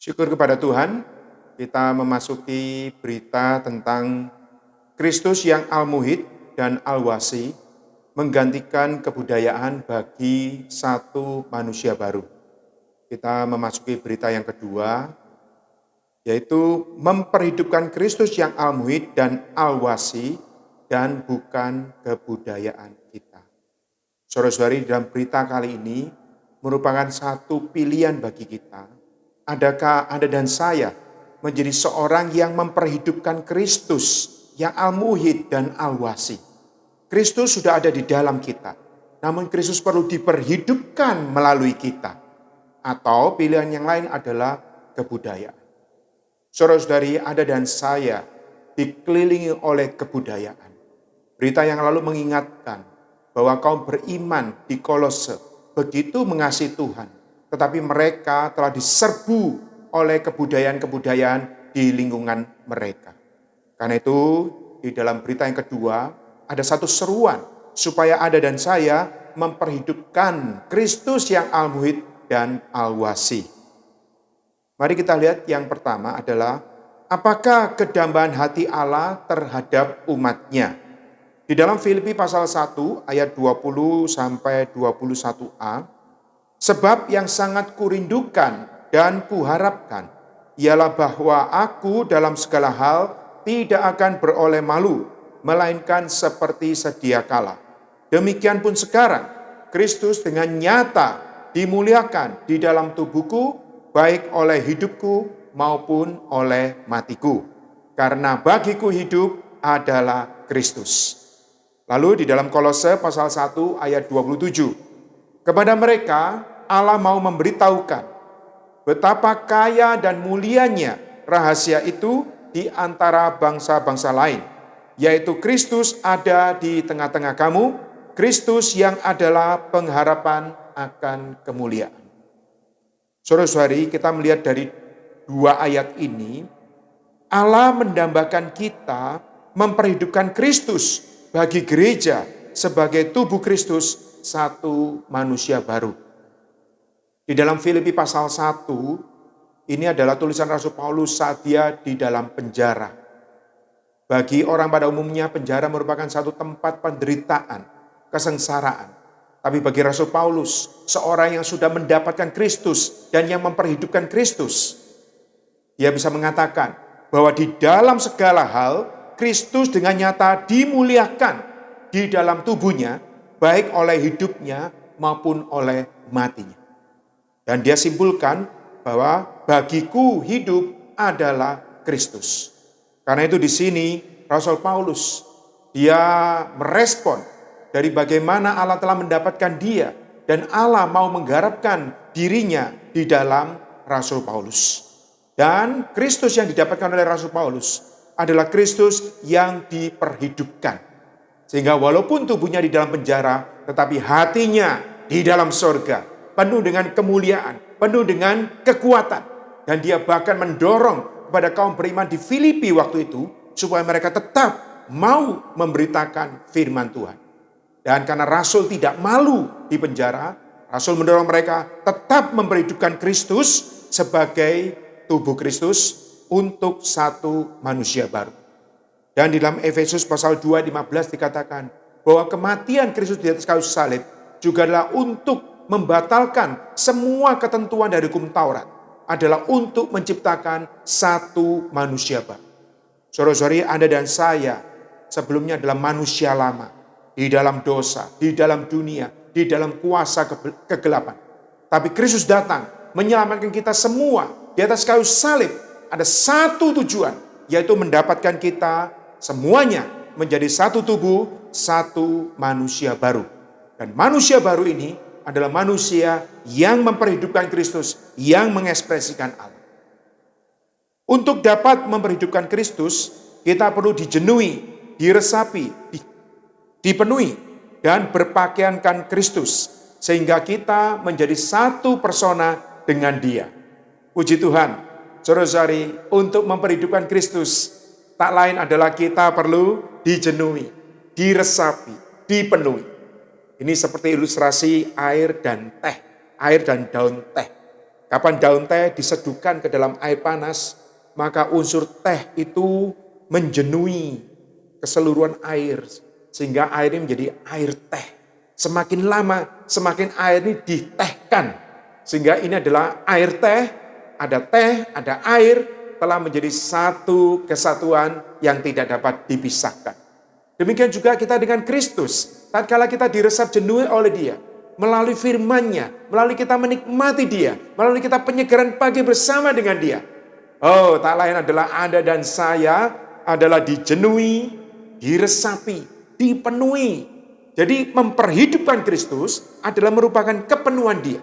Syukur kepada Tuhan, kita memasuki berita tentang Kristus yang Al-Muhid dan Al-Wasi menggantikan kebudayaan bagi satu manusia baru. Kita memasuki berita yang kedua, yaitu memperhidupkan Kristus yang Al-Muhid dan Al-Wasi dan bukan kebudayaan kita. Saudara-saudari, dalam berita kali ini merupakan satu pilihan bagi kita. Adakah Anda dan saya menjadi seorang yang memperhidupkan Kristus yang Al-Muhid dan Al-Wasi? Kristus sudah ada di dalam kita, namun Kristus perlu diperhidupkan melalui kita. Atau pilihan yang lain adalah kebudayaan. Saudara-saudari, Anda dan saya dikelilingi oleh kebudayaan. Berita yang lalu mengingatkan bahwa kaum beriman di Kolose begitu mengasihi Tuhan, tetapi mereka telah diserbu oleh kebudayaan-kebudayaan di lingkungan mereka. Karena itu, di dalam berita yang kedua, ada satu seruan supaya Anda dan saya memperhidupkan Kristus yang Al-Muhid dan Al-Wasi. Mari kita lihat yang pertama adalah, apakah kedambaan hati Allah terhadap umatnya? Di dalam Filipi pasal 1 ayat 20 sampai 21a, sebab yang sangat kurindukan dan kuharapkan ialah bahwa aku dalam segala hal tidak akan beroleh malu, melainkan seperti sedia kala. Demikian pun sekarang, Kristus dengan nyata dimuliakan di dalam tubuhku, baik oleh hidupku maupun oleh matiku. Karena bagiku hidup adalah Kristus. Lalu di dalam Kolose pasal 1 ayat 27, kepada mereka Allah mau memberitahukan betapa kaya dan mulianya rahasia itu di antara bangsa-bangsa lain, yaitu Kristus ada di tengah-tengah kamu, Kristus yang adalah pengharapan akan kemuliaan. Saudara-saudari, kita melihat dari dua ayat ini, Allah mendambakan kita memperhidupkan Kristus bagi gereja sebagai tubuh Kristus, satu manusia baru. Di dalam Filipi pasal 1, ini adalah tulisan Rasul Paulus saat dia di dalam penjara. Bagi orang pada umumnya penjara merupakan satu tempat penderitaan, kesengsaraan. Tapi bagi Rasul Paulus, seorang yang sudah mendapatkan Kristus dan yang memperhidupkan Kristus, dia bisa mengatakan bahwa di dalam segala hal, Kristus dengan nyata dimuliakan di dalam tubuhnya, baik oleh hidupnya maupun oleh matinya. Dan dia simpulkan bahwa bagiku hidup adalah Kristus. Karena itu di sini Rasul Paulus dia merespon dari bagaimana Allah telah mendapatkan dia dan Allah mau menggarapkan dirinya di dalam Rasul Paulus. Dan Kristus yang didapatkan oleh Rasul Paulus adalah Kristus yang diperhidupkan. Sehingga walaupun tubuhnya di dalam penjara, tetapi hatinya di dalam sorga, penuh dengan kemuliaan, penuh dengan kekuatan. Dan dia bahkan mendorong kepada kaum beriman di Filipi waktu itu, supaya mereka tetap mau memberitakan firman Tuhan. Dan karena Rasul tidak malu di penjara, Rasul mendorong mereka tetap memperhidupkan Kristus sebagai tubuh Kristus untuk satu manusia baru. Dan di dalam Efesus pasal 2:15 dikatakan bahwa kematian Kristus di atas kayu salib juga adalah untuk membatalkan semua ketentuan dari hukum Taurat, adalah untuk menciptakan satu manusia baru. Saudara-saudari, Anda dan saya sebelumnya adalah manusia lama, di dalam dosa, di dalam dunia, di dalam kuasa kegelapan. Tapi Kristus datang menyelamatkan kita semua di atas kayu salib. Ada satu tujuan, yaitu mendapatkan kita semuanya menjadi satu tubuh, satu manusia baru. Dan manusia baru ini adalah manusia yang memperhidupkan Kristus, yang mengekspresikan Allah. Untuk dapat memperhidupkan Kristus, kita perlu dijenui, diresapi, dipenuhi, dan berpakaiankan Kristus. Sehingga kita menjadi satu persona dengan Dia. Puji Tuhan, saudara-saudari, untuk memperhidupkan Kristus, tak lain adalah kita perlu dijenui, diresapi, dipenuhi. Ini seperti ilustrasi air dan teh, air dan daun teh. Kapan daun teh diseduhkan ke dalam air panas, maka unsur teh itu menjenuhi keseluruhan air, sehingga air ini menjadi air teh. Semakin lama, semakin air ini ditehkan, sehingga ini adalah air teh, ada air, telah menjadi satu kesatuan yang tidak dapat dipisahkan. Demikian juga kita dengan Kristus, tatkala kita diresap jenuh oleh Dia, melalui firman-Nya, melalui kita menikmati Dia, melalui kita penyegaran pagi bersama dengan Dia. Oh, tak lain adalah Anda dan saya adalah dijenuhi, diresapi, dipenuhi. Jadi memperhidupkan Kristus adalah merupakan kepenuhan Dia.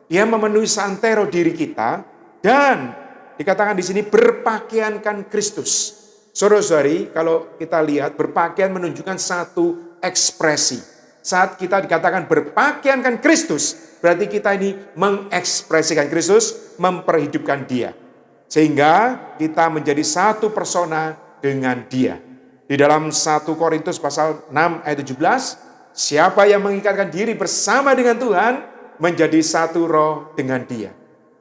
Dia memenuhi santero diri kita dan dikatakan di sini berpakaiankan Kristus. Saudara-saudari, kalau kita lihat berpakaian menunjukkan satu ekspresi. Saat kita dikatakan berpakaiankan Kristus, berarti kita ini mengekspresikan Kristus, memperhidupkan Dia. Sehingga kita menjadi satu persona dengan Dia. Di dalam 1 Korintus pasal 6 ayat 17, siapa yang mengikatkan diri bersama dengan Tuhan, menjadi satu roh dengan Dia.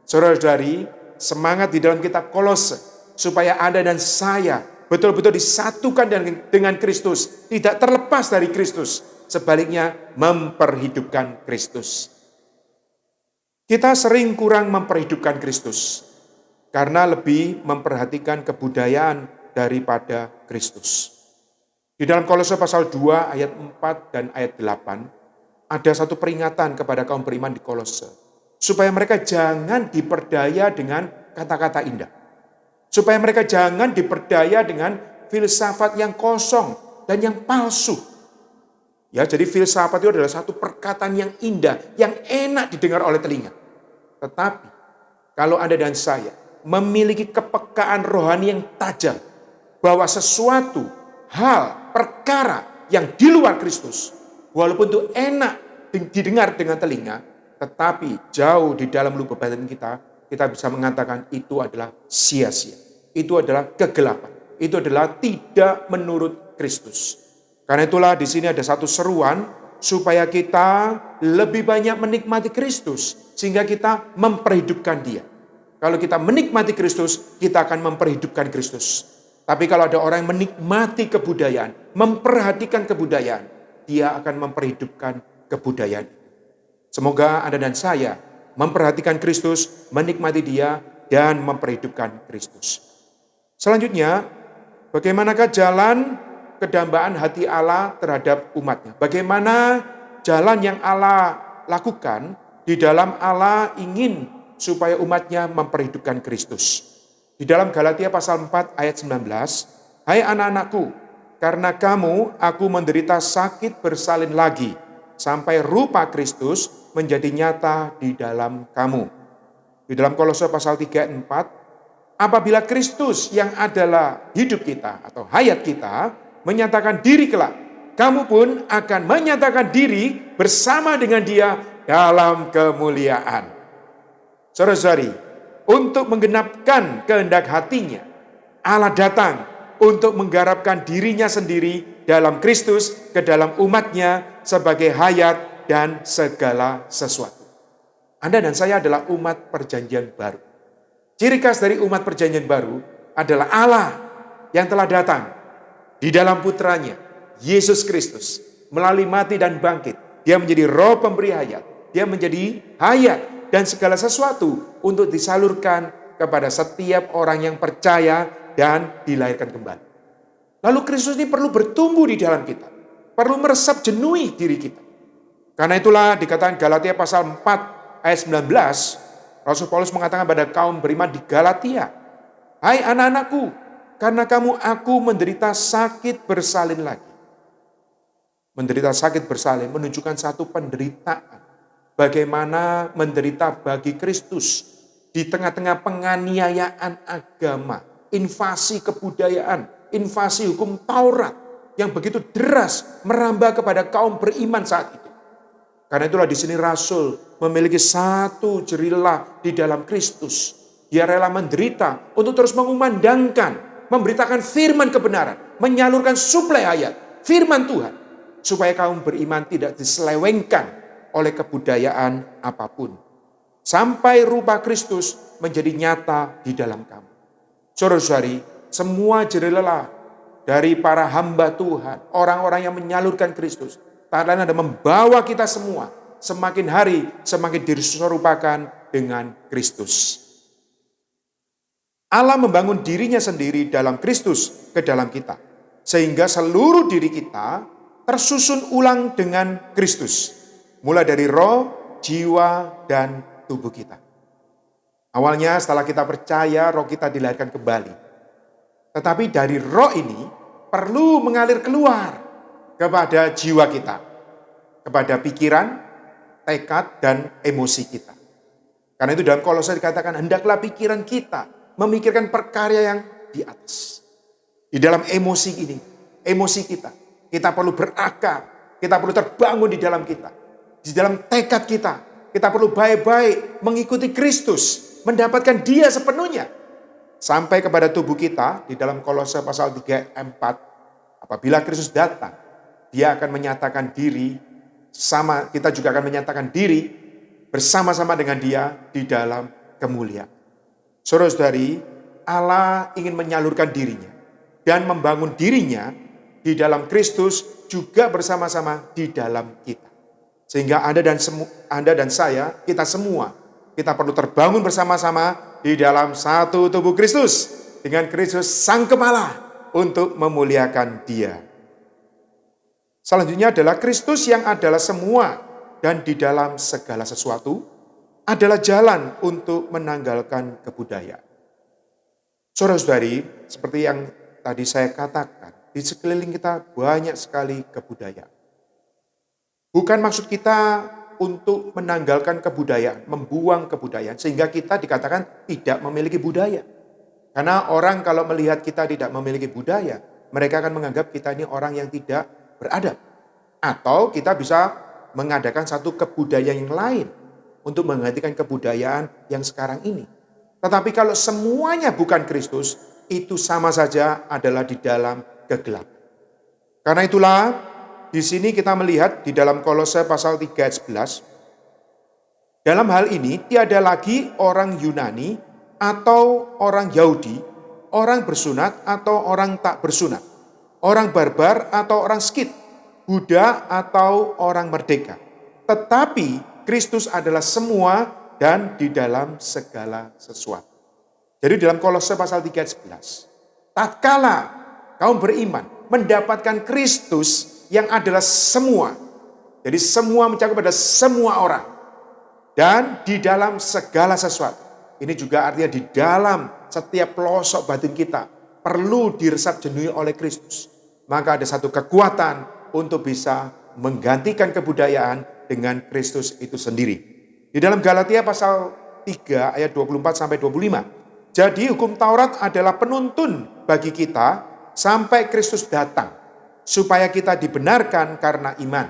Saudara-saudari, semangat di dalam kitab Kolose, supaya Anda dan saya betul-betul disatukan dengan Kristus, tidak terlepas dari Kristus, sebaliknya memperhidupkan Kristus. Kita sering kurang memperhidupkan Kristus, karena lebih memperhatikan kebudayaan daripada Kristus. Di dalam Kolose pasal 2 ayat 4 dan ayat 8, ada satu peringatan kepada kaum beriman di Kolose, supaya mereka jangan diperdaya dengan kata-kata indah. Supaya mereka jangan diperdaya dengan filsafat yang kosong dan yang palsu. Ya, jadi filsafat itu adalah satu perkataan yang indah, yang enak didengar oleh telinga. Tetapi kalau Anda dan saya memiliki kepekaan rohani yang tajam, bahwa sesuatu hal, perkara yang di luar Kristus, walaupun itu enak didengar dengan telinga, tetapi jauh di dalam lubuk batin kita bisa mengatakan itu adalah sia-sia. Itu adalah kegelapan. Itu adalah tidak menurut Kristus. Karena itulah di sini ada satu seruan supaya kita lebih banyak menikmati Kristus sehingga kita memperhidupkan Dia. Kalau kita menikmati Kristus, kita akan memperhidupkan Kristus. Tapi kalau ada orang yang menikmati kebudayaan, memperhatikan kebudayaan, dia akan memperhidupkan kebudayaan. Semoga Anda dan saya memperhatikan Kristus, menikmati Dia, dan memperhidupkan Kristus. Selanjutnya, bagaimanakah jalan kedambaan hati Allah terhadap umatnya? Bagaimana jalan yang Allah lakukan di dalam Allah ingin supaya umatnya memperhidupkan Kristus? Di dalam Galatia pasal 4 ayat 19, hai anak-anakku, karena kamu aku menderita sakit bersalin lagi, sampai rupa Kristus menjadi nyata di dalam kamu. Di dalam Kolose pasal 3 ayat 4, apabila Kristus yang adalah hidup kita atau hayat kita menyatakan diri kelak, kamu pun akan menyatakan diri bersama dengan Dia dalam kemuliaan. Saudara-saudari, untuk menggenapkan kehendak hatinya, Allah datang untuk menggarapkan dirinya sendiri dalam Kristus ke dalam umatnya sebagai hayat dan segala sesuatu. Anda dan saya adalah umat perjanjian baru. Ciri khas dari umat perjanjian baru adalah Allah yang telah datang di dalam putranya, Yesus Kristus, melalui mati dan bangkit. Dia menjadi roh pemberi hayat. Dia menjadi hayat dan segala sesuatu untuk disalurkan kepada setiap orang yang percaya dan dilahirkan kembali. Lalu Kristus ini perlu bertumbuh di dalam kita. Perlu meresap jenuhi diri kita. Karena itulah dikatakan Galatia pasal 4 ayat 19, Rasul Paulus mengatakan pada kaum beriman di Galatia, hai anak-anakku, karena kamu aku menderita sakit bersalin lagi. Menderita sakit bersalin menunjukkan satu penderitaan. Bagaimana menderita bagi Kristus di tengah-tengah penganiayaan agama, invasi kebudayaan, invasi hukum Taurat yang begitu deras merambah kepada kaum beriman saat itu. Karena itulah di sini Rasul memiliki satu jerilah di dalam Kristus. Dia rela menderita untuk terus mengumandangkan, memberitakan firman kebenaran, menyalurkan suplai ayat, firman Tuhan, supaya kaum beriman tidak diselewengkan oleh kebudayaan apapun. sampai rupa Kristus menjadi nyata di dalam kamu. Saudara-saudari, semua jerih lelah dari para hamba Tuhan, orang-orang yang menyalurkan Kristus, tak lain ada membawa kita semua semakin hari semakin diserupakan dengan Kristus. Allah membangun dirinya sendiri dalam Kristus ke dalam kita, sehingga seluruh diri kita tersusun ulang dengan Kristus, mulai dari roh, jiwa, dan tubuh kita. Awalnya setelah kita percaya, roh kita dilahirkan kembali. Tetapi dari roh ini perlu mengalir keluar kepada jiwa kita, kepada pikiran, tekad, dan emosi kita. Karena itu dalam Kolose dikatakan, hendaklah pikiran kita memikirkan perkara yang di atas. Di dalam emosi ini, emosi kita perlu berakar, kita perlu terbangun di dalam kita. Di dalam tekad kita perlu baik-baik mengikuti Kristus, mendapatkan Dia sepenuhnya. Sampai kepada tubuh kita, di dalam Kolose pasal 3 ayat 4, apabila Kristus datang, Dia akan menyatakan diri, kita juga akan menyatakan diri bersama-sama dengan Dia di dalam kemuliaan. Saudara-saudari, Allah ingin menyalurkan dirinya dan membangun dirinya di dalam Kristus juga bersama-sama di dalam kita. Sehingga Anda dan saya, kita semua, kita perlu terbangun bersama-sama di dalam satu tubuh Kristus. Dengan Kristus Sang Kepala untuk memuliakan Dia. Selanjutnya adalah Kristus yang adalah semua dan di dalam segala sesuatu adalah jalan untuk menanggalkan kebudayaan. Saudara-saudari, seperti yang tadi saya katakan, di sekeliling kita banyak sekali kebudayaan. Bukan maksud kita untuk menanggalkan kebudayaan, membuang kebudayaan, sehingga kita dikatakan tidak memiliki budaya. Karena orang kalau melihat kita tidak memiliki budaya, mereka akan menganggap kita ini orang yang tidak beradab. Atau kita bisa mengadakan satu kebudayaan yang lain untuk menggantikan kebudayaan yang sekarang ini. Tetapi kalau semuanya bukan Kristus, itu sama saja adalah di dalam kegelapan. Karena itulah, di sini kita melihat di dalam Kolose pasal 3 ayat 11, dalam hal ini tiada lagi orang Yunani atau orang Yahudi, orang bersunat atau orang tak bersunat, orang barbar atau orang Skit, budak atau orang merdeka. Tetapi Kristus adalah semua dan di dalam segala sesuatu. Jadi dalam Kolose pasal 3 ayat 11, tatkala kaum beriman mendapatkan Kristus yang adalah semua. Jadi semua mencakup pada semua orang. Dan di dalam segala sesuatu. Ini juga artinya di dalam setiap pelosok batin kita perlu diresap jenuhi oleh Kristus. Maka ada satu kekuatan untuk bisa menggantikan kebudayaan dengan Kristus itu sendiri. Di dalam Galatia pasal 3 ayat 24 sampai 25. Jadi hukum Taurat adalah penuntun bagi kita sampai Kristus datang. Supaya kita dibenarkan karena iman.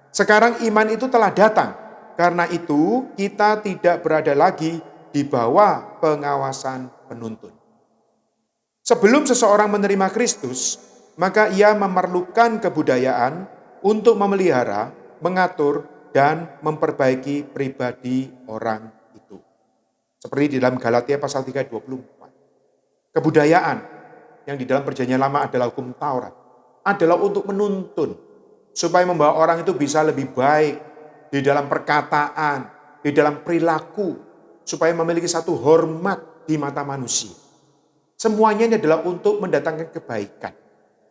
Sekarang iman itu telah datang. Karena itu kita tidak berada lagi di bawah pengawasan penuntun. Sebelum seseorang menerima Kristus, maka ia memerlukan kebudayaan untuk memelihara, mengatur, dan memperbaiki pribadi orang itu. Seperti di dalam Galatia pasal 3 ayat 24. Kebudayaan yang di dalam perjanjian lama adalah hukum Taurat. Adalah untuk menuntun supaya membawa orang itu bisa lebih baik di dalam perkataan, di dalam perilaku, supaya memiliki satu hormat di mata manusia. Semuanya ini adalah untuk mendatangkan kebaikan.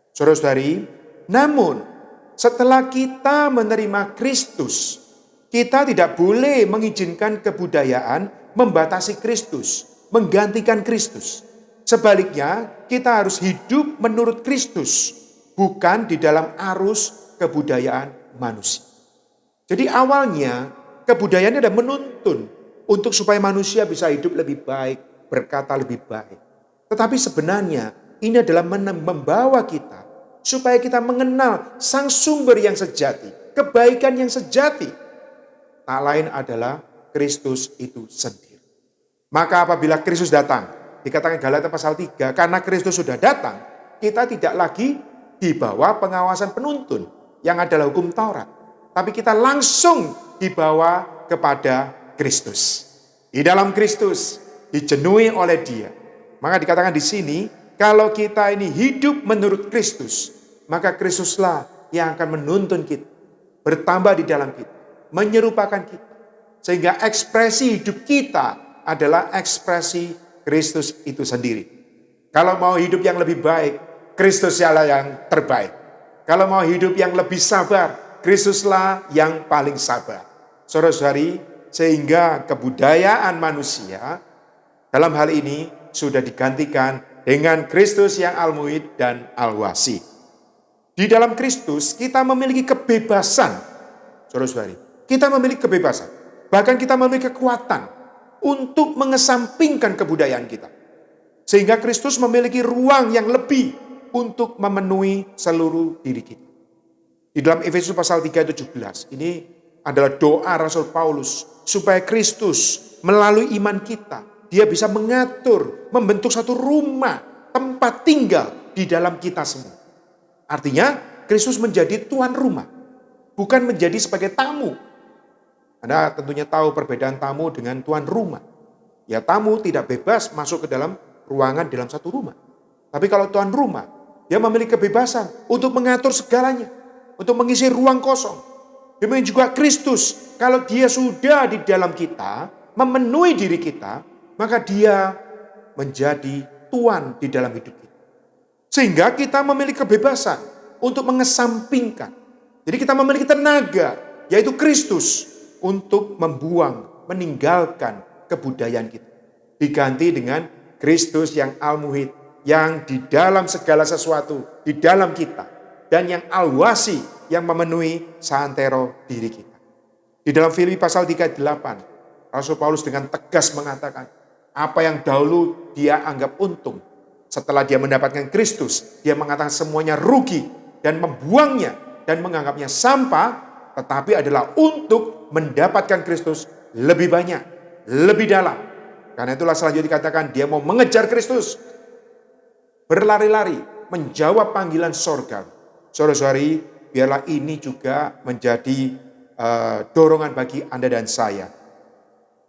Saudara-saudari, namun setelah kita menerima Kristus, kita tidak boleh mengizinkan kebudayaan membatasi Kristus, menggantikan Kristus. Sebaliknya, kita harus hidup menurut Kristus. Bukan di dalam arus kebudayaan manusia. Jadi awalnya kebudayaan adalah menuntun untuk supaya manusia bisa hidup lebih baik, berkata lebih baik. Tetapi sebenarnya ini adalah membawa kita supaya kita mengenal sang sumber yang sejati, kebaikan yang sejati. Tak lain adalah Kristus itu sendiri. Maka apabila Kristus datang, dikatakan Galatia pasal 3, karena Kristus sudah datang, kita tidak lagi di bawah pengawasan penuntun yang adalah hukum Taurat. Tapi kita langsung dibawa kepada Kristus. Di dalam Kristus, dijenuhi oleh Dia. Maka dikatakan di sini, kalau kita ini hidup menurut Kristus, maka Kristuslah yang akan menuntun kita, bertambah di dalam kita, menyerupakan kita. Sehingga ekspresi hidup kita adalah ekspresi Kristus itu sendiri. Kalau mau hidup yang lebih baik, Kristuslah yang terbaik. Kalau mau hidup yang lebih sabar, Kristuslah yang paling sabar. Saudara-saudari, sehingga kebudayaan manusia dalam hal ini sudah digantikan dengan Kristus yang al-muhid dan al-wasi. Di dalam Kristus kita memiliki kebebasan. Saudara-saudari, kita memiliki kebebasan. Bahkan kita memiliki kekuatan untuk mengesampingkan kebudayaan kita. Sehingga Kristus memiliki ruang yang lebih untuk memenuhi seluruh diri kita. Di dalam Efesus pasal 3 ayat 17, ini adalah doa Rasul Paulus supaya Kristus melalui iman kita, Dia bisa mengatur, membentuk satu rumah, tempat tinggal di dalam kita semua. Artinya Kristus menjadi tuan rumah, bukan menjadi sebagai tamu. Anda tentunya tahu perbedaan tamu dengan tuan rumah. Ya, tamu tidak bebas masuk ke dalam ruangan dalam satu rumah. Tapi kalau tuan rumah, dia memiliki kebebasan untuk mengatur segalanya, untuk mengisi ruang kosong. Demikian juga Kristus, kalau Dia sudah di dalam kita, memenuhi diri kita, maka Dia menjadi tuan di dalam hidup kita. Sehingga kita memiliki kebebasan untuk mengesampingkan. Jadi kita memiliki tenaga, yaitu Kristus, untuk membuang, meninggalkan kebudayaan kita. Diganti dengan Kristus yang al-muhid, yang di dalam segala sesuatu, di dalam kita. Dan yang al-wasi, yang memenuhi santero diri kita. Di dalam Filipi pasal 3:8, Rasul Paulus dengan tegas mengatakan, apa yang dahulu dia anggap untung, setelah dia mendapatkan Kristus, dia mengatakan semuanya rugi dan membuangnya dan menganggapnya sampah, tetapi adalah untuk mendapatkan Kristus lebih banyak, lebih dalam. Karena itulah selanjutnya dikatakan dia mau mengejar Kristus, berlari-lari, menjawab panggilan sorga. Saudara-saudari, biarlah ini juga menjadi dorongan bagi Anda dan saya.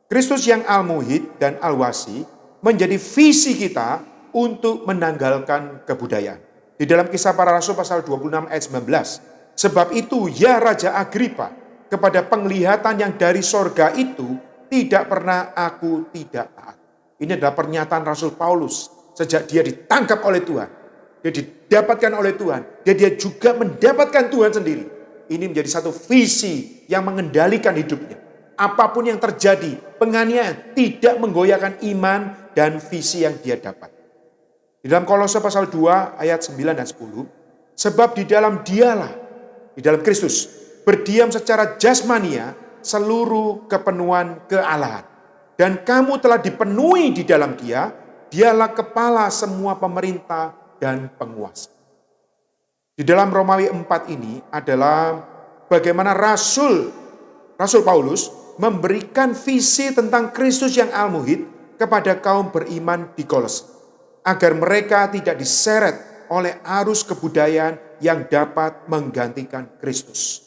Kristus yang al-muhid dan al-wasi menjadi visi kita untuk menanggalkan kebudayaan. Di dalam Kisah Para Rasul pasal 26 ayat 19. Sebab itu ya Raja Agripa, kepada penglihatan yang dari sorga itu tidak pernah aku tidak taat. Ini adalah pernyataan Rasul Paulus sejak dia ditangkap oleh Tuhan. Dia didapatkan oleh Tuhan. Dia juga mendapatkan Tuhan sendiri. Ini menjadi satu visi yang mengendalikan hidupnya. Apapun yang terjadi, penganiayaan tidak menggoyahkan iman dan visi yang dia dapat. Di dalam Kolose pasal 2 ayat 9 dan 10. Sebab di dalam Dialah, di dalam Kristus, berdiam secara jasmania seluruh kepenuhan kealahan. Dan kamu telah dipenuhi di dalam Dia, Dialah kepala semua pemerintah dan penguasa. Di dalam Romawi 4 ini adalah bagaimana Rasul Paulus memberikan visi tentang Kristus yang al-muhid kepada kaum beriman di Kolose, agar mereka tidak diseret oleh arus kebudayaan yang dapat menggantikan Kristus.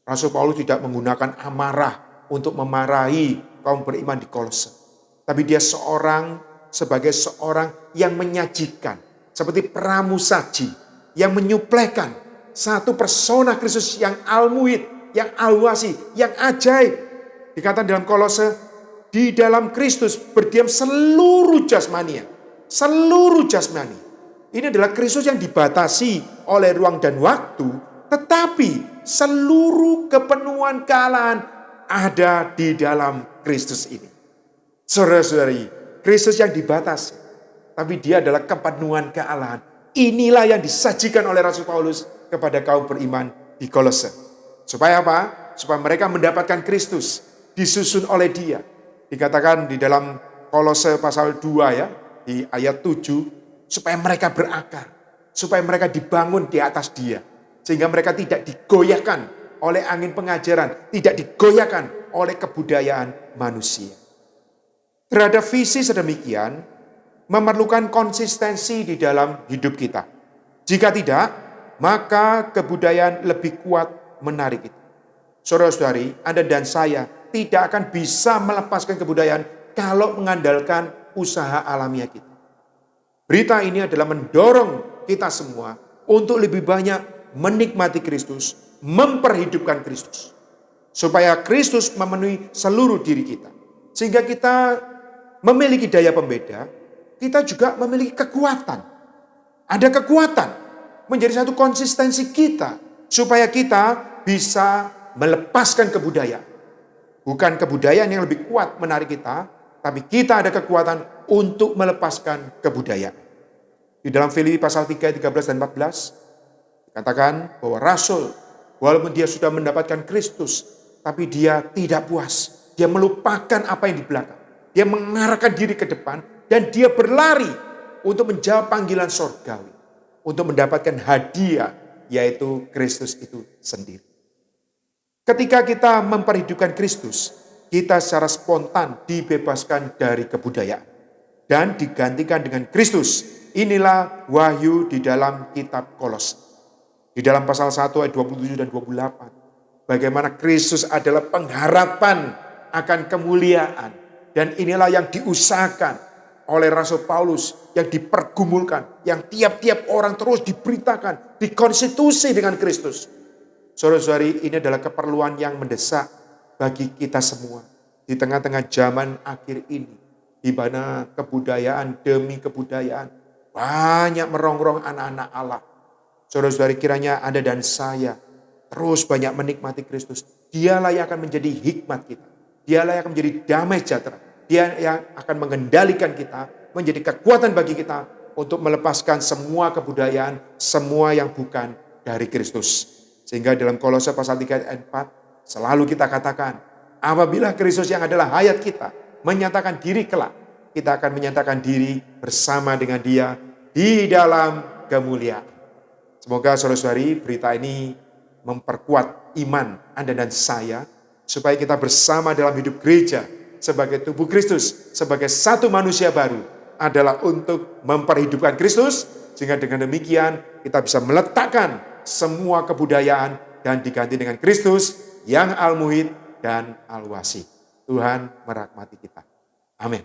Rasul Paulus tidak menggunakan amarah untuk memarahi kaum beriman di Kolose, tapi dia sebagai seorang yang menyajikan, seperti pramusaji, yang menyuplaikan satu persona Kristus yang al-muhid, yang al-wasi, yang ajaib. Dikatakan dalam Kolose, di dalam Kristus berdiam seluruh jasmania. Seluruh jasmani. Ini adalah Kristus yang dibatasi oleh ruang dan waktu, tetapi seluruh kepenuhan kealahan ada di dalam Kristus ini. Saudara-saudari, Kristus yang dibatasi, tapi dia adalah kepenuhan kealahan. Inilah yang disajikan oleh Rasul Paulus kepada kaum beriman di Kolose. Supaya apa? Supaya mereka mendapatkan Kristus, disusun oleh Dia. Dikatakan di dalam Kolose pasal 2 ya, di ayat 7, supaya mereka berakar, supaya mereka dibangun di atas Dia, sehingga mereka tidak digoyahkan oleh angin pengajaran, tidak digoyahkan oleh kebudayaan manusia. Terhadap visi sedemikian, memerlukan konsistensi di dalam hidup kita. Jika tidak, maka kebudayaan lebih kuat menarik itu. Saudara-saudari, Anda dan saya tidak akan bisa melepaskan kebudayaan kalau mengandalkan usaha alamiah kita. Berita ini adalah mendorong kita semua untuk lebih banyak menikmati Kristus, memperhidupkan Kristus. Supaya Kristus memenuhi seluruh diri kita. Sehingga kita memiliki daya pembeda, kita juga memiliki kekuatan. Ada kekuatan menjadi satu konsistensi kita. Supaya kita bisa melepaskan kebudayaan. Bukan kebudayaan yang lebih kuat menarik kita, tapi kita ada kekuatan untuk melepaskan kebudayaan. Di dalam Filipi pasal 3, 13 dan 14, dikatakan bahwa rasul, walaupun dia sudah mendapatkan Kristus, tapi dia tidak puas. Dia melupakan apa yang di belakang. Dia mengarahkan diri ke depan, dan dia berlari untuk menjawab panggilan sorgawi. Untuk mendapatkan hadiah, yaitu Kristus itu sendiri. Ketika kita memperhidupkan Kristus, kita secara spontan dibebaskan dari kebudayaan. Dan digantikan dengan Kristus. Inilah wahyu di dalam kitab Kolose. Di dalam pasal 1 ayat 27 dan 28. Bagaimana Kristus adalah pengharapan akan kemuliaan. Dan inilah yang diusahakan oleh Rasul Paulus. Yang dipergumulkan. Yang tiap-tiap orang terus diberitakan. Dikonstitusi dengan Kristus. Saudara-saudari, ini adalah keperluan yang mendesak bagi kita semua. Di tengah-tengah zaman akhir ini. Di mana kebudayaan demi kebudayaan. Banyak merongrong anak-anak Allah. Saudara-saudari, kiranya Anda dan saya terus banyak menikmati Kristus. Dialah yang akan menjadi hikmat kita. Dialah yang akan menjadi damai sejahtera. Dia yang akan mengendalikan kita, menjadi kekuatan bagi kita untuk melepaskan semua kebudayaan, semua yang bukan dari Kristus. Sehingga dalam Kolose pasal 3 ayat 4 selalu kita katakan, apabila Kristus yang adalah hayat kita menyatakan diri kelak, kita akan menyatakan diri bersama dengan Dia di dalam kemuliaan. Semoga saudara-saudari berita ini memperkuat iman Anda dan saya, supaya kita bersama dalam hidup gereja sebagai tubuh Kristus, sebagai satu manusia baru, adalah untuk memperhidupkan Kristus, sehingga dengan demikian kita bisa meletakkan semua kebudayaan dan diganti dengan Kristus yang al-muhid dan al-wasi. Tuhan merahmati kita. Amin.